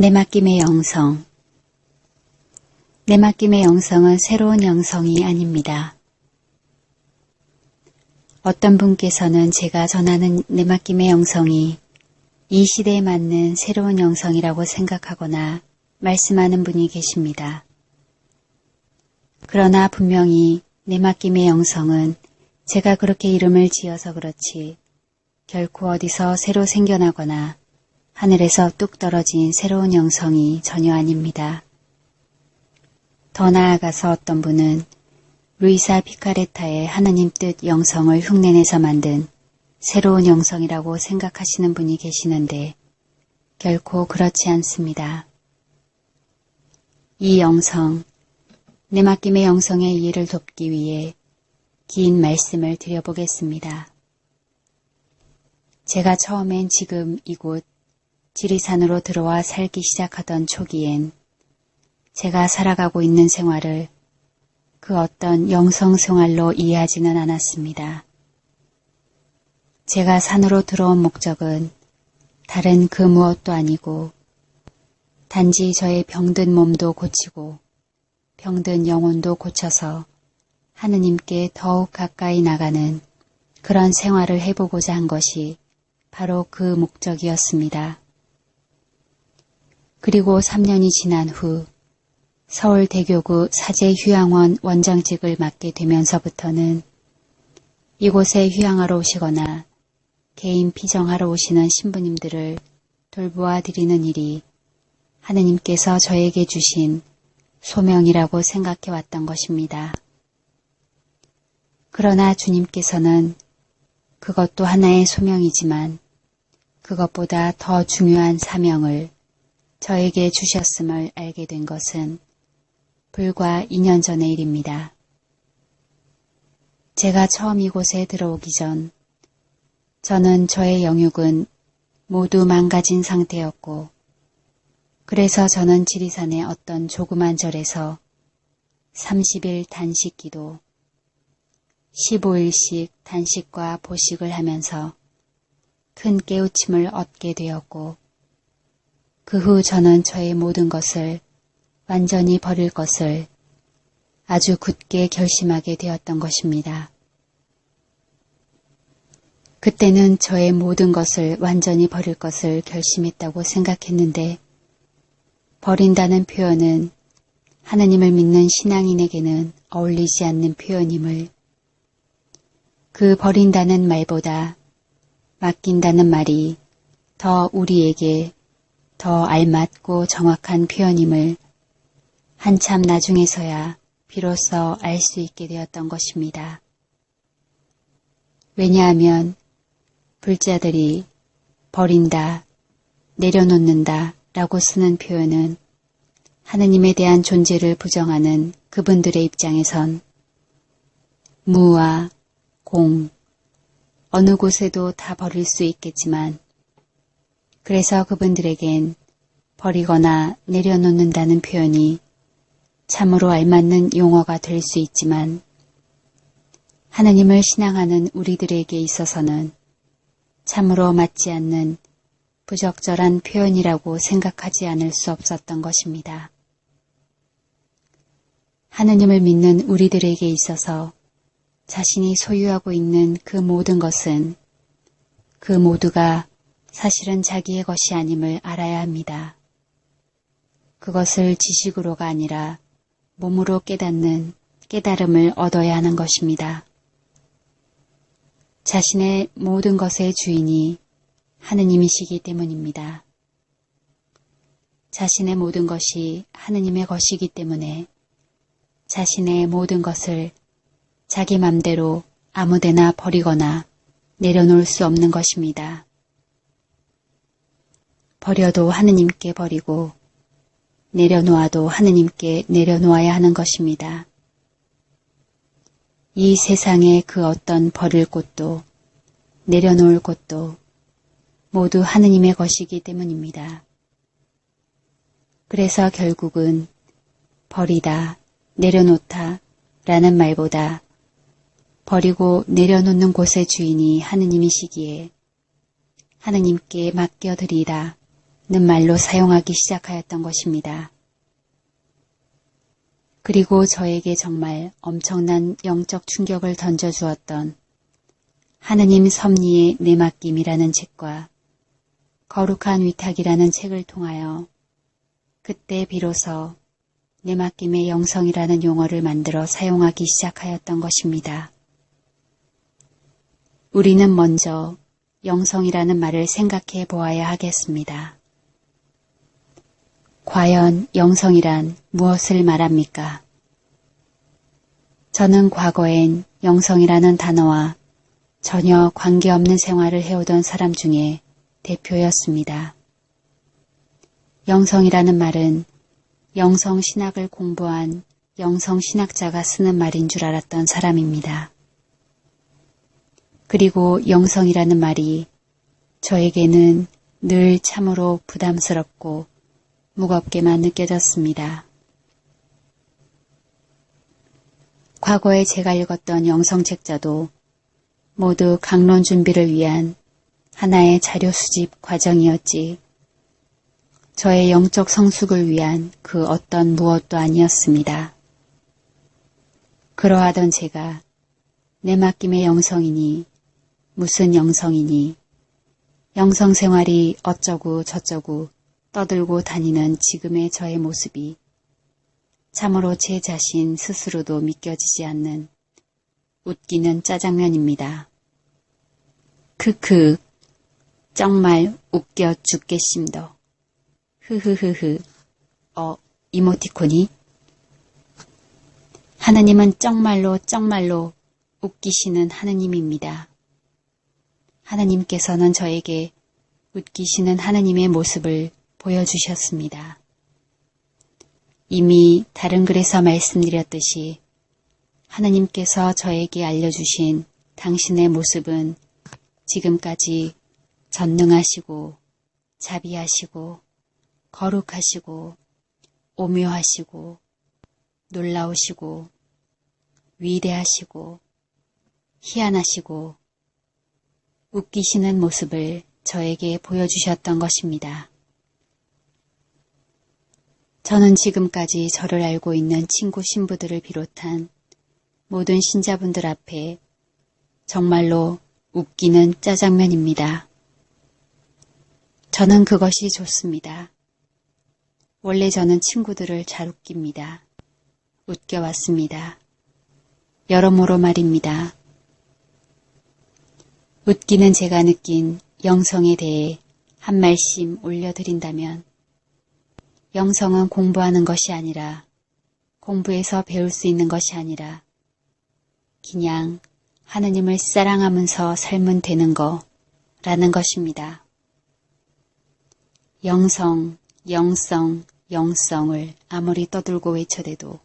내맡김의 영성. 내맡김의 영성은 새로운 영성이 아닙니다. 어떤 분께서는 제가 전하는 내맡김의 영성이 이 시대에 맞는 새로운 영성이라고 생각하거나 말씀하는 분이 계십니다. 그러나 분명히 내맡김의 영성은 제가 그렇게 이름을 지어서 그렇지 결코 어디서 새로 생겨나거나 하늘에서 뚝 떨어진 새로운 영성이 전혀 아닙니다. 더 나아가서 어떤 분은 루이사 피카레타의 하나님 뜻 영성을 흉내내서 만든 새로운 영성이라고 생각하시는 분이 계시는데 결코 그렇지 않습니다. 이 영성, 내맡김의 영성의 이해를 돕기 위해 긴 말씀을 드려보겠습니다. 제가 처음엔 지금 이곳 지리산으로 들어와 살기 시작하던 초기엔 제가 살아가고 있는 생활을 그 어떤 영성 생활로 이해하지는 않았습니다. 제가 산으로 들어온 목적은 다른 그 무엇도 아니고 단지 저의 병든 몸도 고치고 병든 영혼도 고쳐서 하느님께 더욱 가까이 나가는 그런 생활을 해보고자 한 것이 바로 그 목적이었습니다. 그리고 3년이 지난 후 서울대교구 사제휴양원 원장직을 맡게 되면서부터는 이곳에 휴양하러 오시거나 개인 피정하러 오시는 신부님들을 돌보아 드리는 일이 하느님께서 저에게 주신 소명이라고 생각해 왔던 것입니다. 그러나 주님께서는 그것도 하나의 소명이지만 그것보다 더 중요한 사명을 저에게 주셨음을 알게 된 것은 불과 2년 전의 일입니다. 제가 처음 이곳에 들어오기 전 저는 저의 영육은 모두 망가진 상태였고 그래서 저는 지리산의 어떤 조그만 절에서 30일 단식 기도, 15일씩 단식과 보식을 하면서 큰 깨우침을 얻게 되었고 그 후 저는 저의 모든 것을 완전히 버릴 것을 아주 굳게 결심하게 되었던 것입니다. 그때는 저의 모든 것을 완전히 버릴 것을 결심했다고 생각했는데 버린다는 표현은 하느님을 믿는 신앙인에게는 어울리지 않는 표현임을 그 버린다는 말보다 맡긴다는 말이 더 우리에게 더 알맞고 정확한 표현임을 한참 나중에서야 비로소 알 수 있게 되었던 것입니다. 왜냐하면 불자들이 버린다, 내려놓는다 라고 쓰는 표현은 하느님에 대한 존재를 부정하는 그분들의 입장에선 무와 공, 어느 곳에도 다 버릴 수 있겠지만 그래서 그분들에겐 버리거나 내려놓는다는 표현이 참으로 알맞는 용어가 될 수 있지만 하느님을 신앙하는 우리들에게 있어서는 참으로 맞지 않는 부적절한 표현이라고 생각하지 않을 수 없었던 것입니다. 하느님을 믿는 우리들에게 있어서 자신이 소유하고 있는 그 모든 것은 그 모두가 사실은 자기의 것이 아님을 알아야 합니다. 그것을 지식으로가 아니라 몸으로 깨닫는 깨달음을 얻어야 하는 것입니다. 자신의 모든 것의 주인이 하느님이시기 때문입니다. 자신의 모든 것이 하느님의 것이기 때문에 자신의 모든 것을 자기 맘대로 아무데나 버리거나 내려놓을 수 없는 것입니다. 버려도 하느님께 버리고 내려놓아도 하느님께 내려놓아야 하는 것입니다. 이 세상의 그 어떤 버릴 곳도 내려놓을 곳도 모두 하느님의 것이기 때문입니다. 그래서 결국은 버리다, 내려놓다 라는 말보다 버리고 내려놓는 곳의 주인이 하느님이시기에 하느님께 맡겨드리라, 말로 사용하기 시작하였던 것입니다. 그리고 저에게 정말 엄청난 영적 충격을 던져주었던 하느님 섭리의 내맡김이라는 책과 거룩한 위탁이라는 책을 통하여 그때 비로소 내맡김의 영성이라는 용어를 만들어 사용하기 시작하였던 것입니다. 우리는 먼저 영성이라는 말을 생각해 보아야 하겠습니다. 과연 영성이란 무엇을 말합니까? 저는 과거엔 영성이라는 단어와 전혀 관계없는 생활을 해오던 사람 중에 대표였습니다. 영성이라는 말은 영성신학을 공부한 영성신학자가 쓰는 말인 줄 알았던 사람입니다. 그리고 영성이라는 말이 저에게는 늘 참으로 부담스럽고 무겁게만 느껴졌습니다. 과거에 제가 읽었던 영성책자도 모두 강론 준비를 위한 하나의 자료 수집 과정이었지 저의 영적 성숙을 위한 그 어떤 무엇도 아니었습니다. 그러하던 제가 내맡김의 영성이니 무슨 영성이니 영성생활이 어쩌고 저쩌고 떠들고 다니는 지금의 저의 모습이 참으로 제 자신 스스로도 믿겨지지 않는 웃기는 짜장면입니다. 크크, 정말 웃겨 죽겠심도. 흐흐흐흐, 이모티콘이? 하느님은 정말로 웃기시는 하느님입니다. 하느님께서는 저에게 웃기시는 하느님의 모습을 보여주셨습니다. 이미 다른 글에서 말씀드렸듯이 하느님께서 저에게 알려주신 당신의 모습은 지금까지 전능하시고 자비하시고 거룩하시고 오묘하시고 놀라우시고 위대하시고 희한하시고 웃기시는 모습을 저에게 보여주셨던 것입니다. 저는 지금까지 저를 알고 있는 친구 신부들을 비롯한 모든 신자분들 앞에 정말로 웃기는 짜장면입니다. 저는 그것이 좋습니다. 원래 저는 친구들을 잘 웃깁니다. 웃겨왔습니다. 여러모로 말입니다. 웃기는 제가 느낀 영성에 대해 한 말씀 올려드린다면 영성은 공부하는 것이 아니라 공부해서 배울 수 있는 것이 아니라 그냥 하느님을 사랑하면서 살면 되는 거라는 것입니다. 영성을 아무리 떠들고 외쳐대도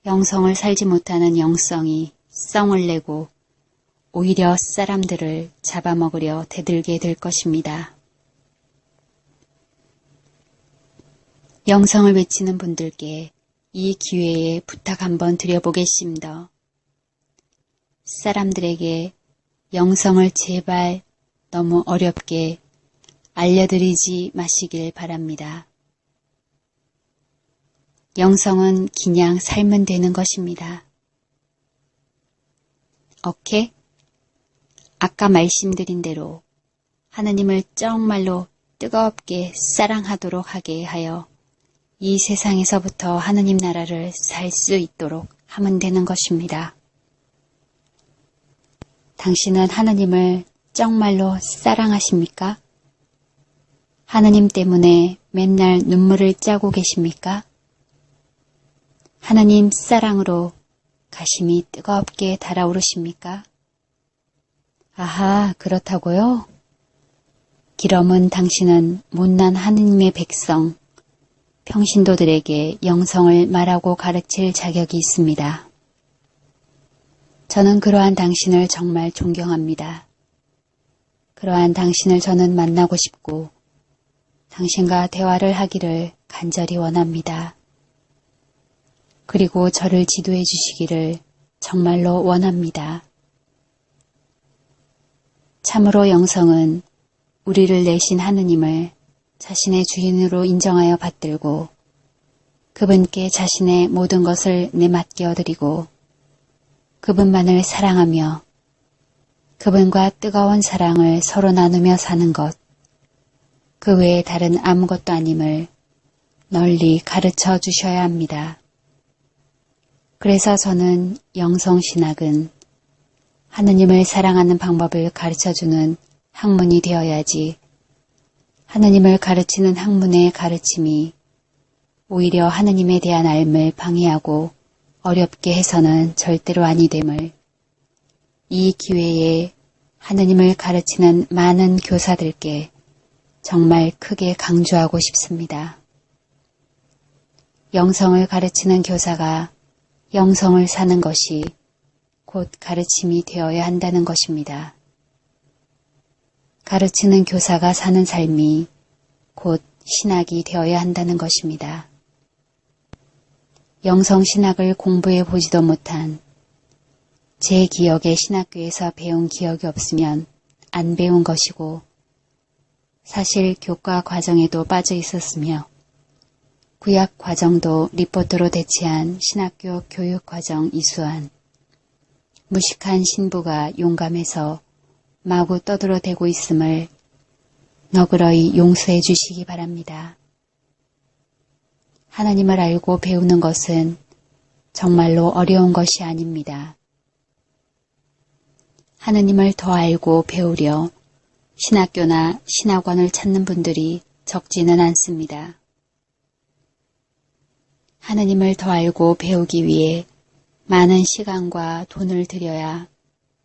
영성을 살지 못하는 영성이 썽을 내고 오히려 사람들을 잡아먹으려 대들게 될 것입니다. 영성을 외치는 분들께 이 기회에 부탁 한번 드려보겠습니다. 사람들에게 영성을 제발 너무 어렵게 알려드리지 마시길 바랍니다. 영성은 그냥 살면 되는 것입니다. 오케이? 아까 말씀드린 대로 하느님을 정말로 뜨겁게 사랑하도록 하게 하여 이 세상에서부터 하느님 나라를 살 수 있도록 하면 되는 것입니다. 당신은 하느님을 정말로 사랑하십니까? 하느님 때문에 맨날 눈물을 짜고 계십니까? 하느님 사랑으로 가심이 뜨겁게 달아오르십니까? 아하, 그렇다고요? 그러면 당신은 못난 하느님의 백성, 평신도들에게 영성을 말하고 가르칠 자격이 있습니다. 저는 그러한 당신을 정말 존경합니다. 그러한 당신을 저는 만나고 싶고 당신과 대화를 하기를 간절히 원합니다. 그리고 저를 지도해 주시기를 정말로 원합니다. 참으로 영성은 우리를 내신 하느님을 자신의 주인으로 인정하여 받들고 그분께 자신의 모든 것을 내맡겨 드리고 그분만을 사랑하며 그분과 뜨거운 사랑을 서로 나누며 사는 것, 그 외에 다른 아무것도 아님을 널리 가르쳐 주셔야 합니다. 그래서 저는 영성신학은 하느님을 사랑하는 방법을 가르쳐주는 학문이 되어야지 하느님을 가르치는 학문의 가르침이 오히려 하느님에 대한 알을 방해하고 어렵게 해서는 절대로 아니 됨을 이 기회에 하느님을 가르치는 많은 교사들께 정말 크게 강조하고 싶습니다. 영성을 가르치는 교사가 영성을 사는 것이 곧 가르침이 되어야 한다는 것입니다. 가르치는 교사가 사는 삶이 곧 신학이 되어야 한다는 것입니다. 영성신학을 공부해 보지도 못한 제 기억에 신학교에서 배운 기억이 없으면 안 배운 것이고 사실 교과 과정에도 빠져 있었으며 구약 과정도 리포트로 대체한 신학교 교육과정 이수한 무식한 신부가 용감해서 마구 떠들어대고 있음을 너그러이 용서해 주시기 바랍니다. 하나님을 알고 배우는 것은 정말로 어려운 것이 아닙니다. 하느님을 더 알고 배우려 신학교나 신학원을 찾는 분들이 적지는 않습니다. 하느님을 더 알고 배우기 위해 많은 시간과 돈을 들여야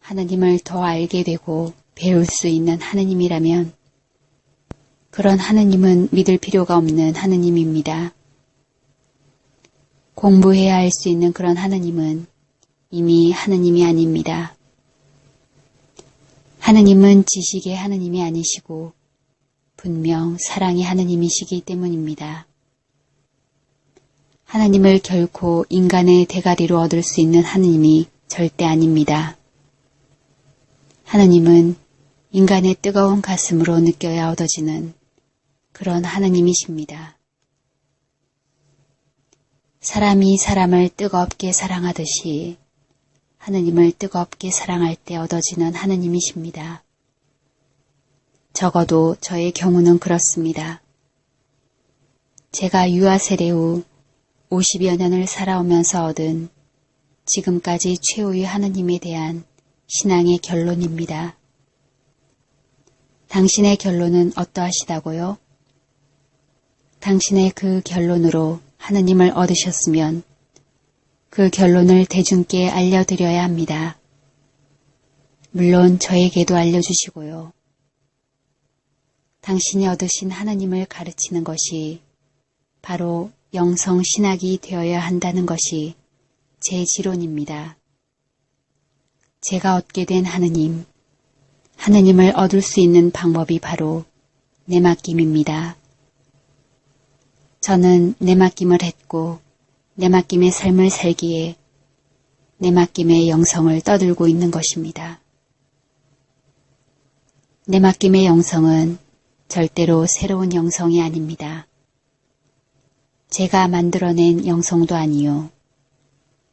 하느님을 더 알게 되고 배울 수 있는 하느님이라면 그런 하느님은 믿을 필요가 없는 하느님입니다. 공부해야 할 수 있는 그런 하느님은 이미 하느님이 아닙니다. 하느님은 지식의 하느님이 아니시고 분명 사랑의 하느님이시기 때문입니다. 하느님을 결코 인간의 대가리로 얻을 수 있는 하느님이 절대 아닙니다. 하느님은 인간의 뜨거운 가슴으로 느껴야 얻어지는 그런 하느님이십니다. 사람이 사람을 뜨겁게 사랑하듯이 하느님을 뜨겁게 사랑할 때 얻어지는 하느님이십니다. 적어도 저의 경우는 그렇습니다. 제가 유아 세례 후 50여 년을 살아오면서 얻은 지금까지 최후의 하느님에 대한 신앙의 결론입니다. 당신의 결론은 어떠하시다고요? 당신의 그 결론으로 하느님을 얻으셨으면 그 결론을 대중께 알려드려야 합니다. 물론 저에게도 알려주시고요. 당신이 얻으신 하느님을 가르치는 것이 바로 영성신학이 되어야 한다는 것이 제 지론입니다. 제가 얻게 된 하느님을 얻을 수 있는 방법이 바로 내맡김입니다. 저는 내맡김을 했고 내맡김의 삶을 살기에 내맡김의 영성을 떠들고 있는 것입니다. 내맡김의 영성은 절대로 새로운 영성이 아닙니다. 제가 만들어낸 영성도 아니요.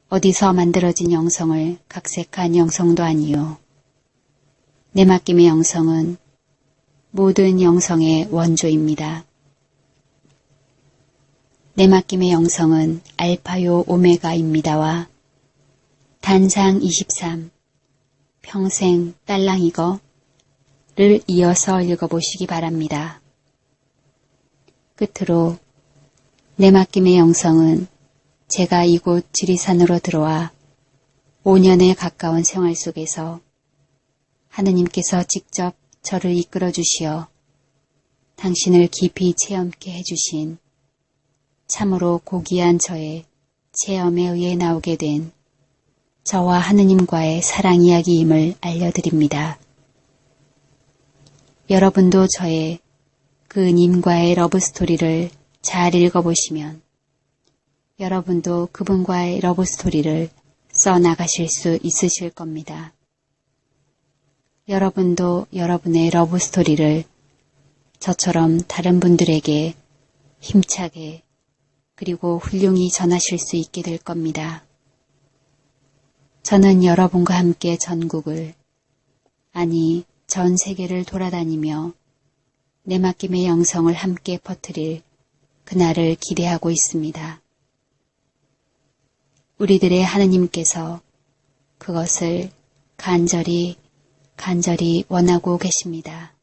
어디서 만들어진 영성을 각색한 영성도 아니요. 내맡김의 영성은 모든 영성의 원조입니다. 내맡김의 영성은 알파요 오메가입니다와 단상 23, 평생 딸랑이거를 이어서 읽어보시기 바랍니다. 끝으로 내맡김의 영성은 제가 이곳 지리산으로 들어와 5년에 가까운 생활 속에서 하느님께서 직접 저를 이끌어 주시어 당신을 깊이 체험케 해주신 참으로 고귀한 저의 체험에 의해 나오게 된 저와 하느님과의 사랑 이야기임을 알려드립니다. 여러분도 저의 그 님과의 러브스토리를 잘 읽어보시면 여러분도 그분과의 러브스토리를 써나가실 수 있으실 겁니다. 여러분도 여러분의 러브스토리를 저처럼 다른 분들에게 힘차게 그리고 훌륭히 전하실 수 있게 될 겁니다. 저는 여러분과 함께 전국을, 아니 전 세계를 돌아다니며 내 맡김의 영성을 함께 퍼뜨릴 그날을 기대하고 있습니다. 우리들의 하느님께서 그것을 간절히 원하고 계십니다.